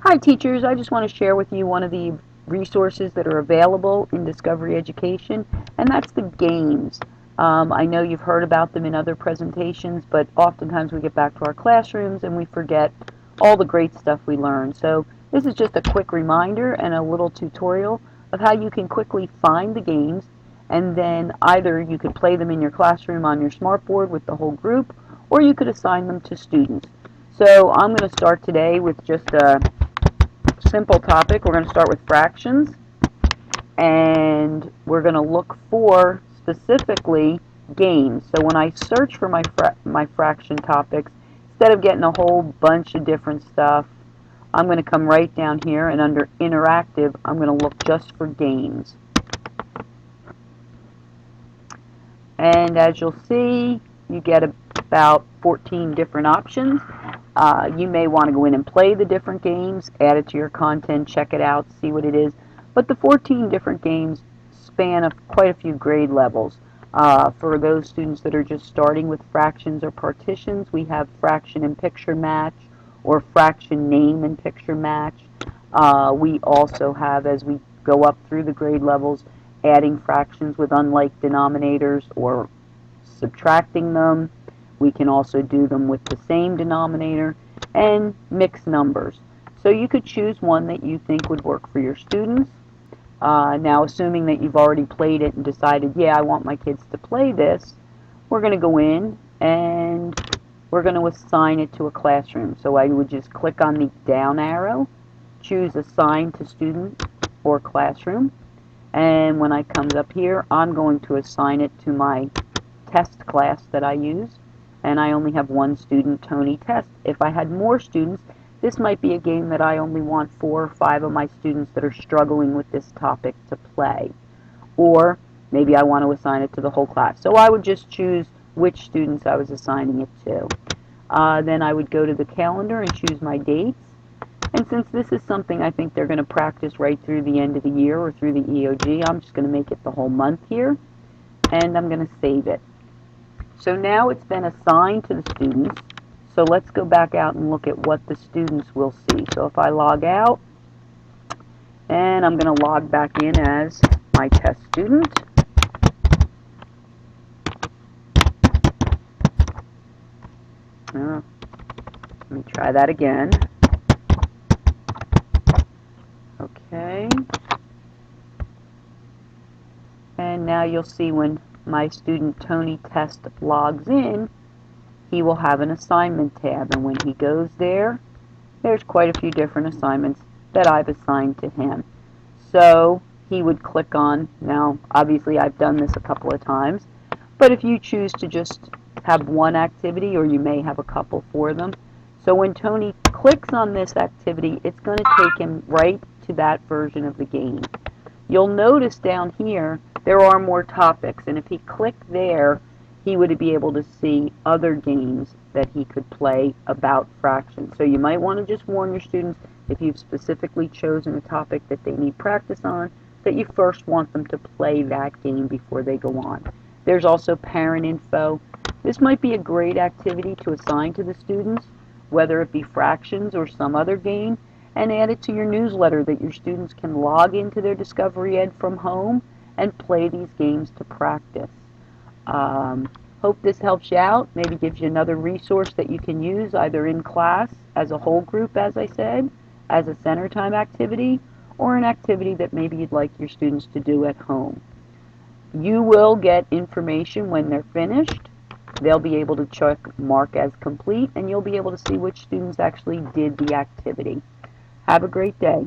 Hi teachers, I just want to share with you one of the resources that are available in Discovery Education, and that's the games. I know you've heard about them in other presentations, but oftentimes we get back to our classrooms and we forget all the great stuff we learned. So this is just a quick reminder and a little tutorial of how you can quickly find the games, and then either you could play them in your classroom on your smartboard with the whole group, or you could assign them to students. So I'm going to start today with just a simple topic. We're going to start with fractions, and we're going to look for specifically games. So when I search for my fraction topics, instead of getting a whole bunch of different stuff, I'm going to come right down here, and under interactive, I'm going to look just for games. And as you'll see, you get about 14 different options. You may want to go in and play the different games, add it to your content, check it out, see what it is. But the 14 different games span quite a few grade levels. For those students that are just starting with fractions or partitions, we have fraction and picture match, or fraction name and picture match. We also have, as we go up through the grade levels, adding fractions with unlike denominators or subtracting them. We can also do them with the same denominator, and mixed numbers. So you could choose one that you think would work for your students. Now, assuming that you've already played it and decided, yeah, I want my kids to play this, we're going to go in and we're going to assign it to a classroom. So I would just click on the down arrow, choose Assign to Student or Classroom, and when I comes up here, I'm going to assign it to my test class that I use, and I only have one student, Tony Test. If I had more students, this might be a game that I only want 4 or 5 of my students that are struggling with this topic to play. Or maybe I want to assign it to the whole class. So I would just choose which students I was assigning it to. Then I would go to the calendar and choose my dates. And since this is something I think they're going to practice right through the end of the year or through the EOG, I'm just going to make it the whole month here, and I'm going to save it. So now it's been assigned to the students. So let's go back out and look at what the students will see. So if I log out, and I'm going to log back in as my test student. Let me try that again. Okay. And now you'll see when my student Tony Test logs in, he will have an assignment tab, and when he goes there, there's quite a few different assignments that I've assigned to him. So he would click on, now obviously I've done this a couple of times, but if you choose to just have one activity, or you may have a couple for them, so when Tony clicks on this activity, it's going to take him right to that version of the game. You'll notice down here there are more topics, and if he clicked there, he would be able to see other games that he could play about fractions. So you might want to just warn your students, if you've specifically chosen a topic that they need practice on, that you first want them to play that game before they go on. There's also parent info. This might be a great activity to assign to the students, whether it be fractions or some other game, and add it to your newsletter that your students can log into their Discovery Ed from home and play these games to practice. Hope this helps you out, maybe gives you another resource that you can use either in class, as a whole group, as I said, as a center time activity, or an activity that maybe you'd like your students to do at home. You will get information when they're finished. They'll be able to check mark as complete, and you'll be able to see which students actually did the activity. Have a great day.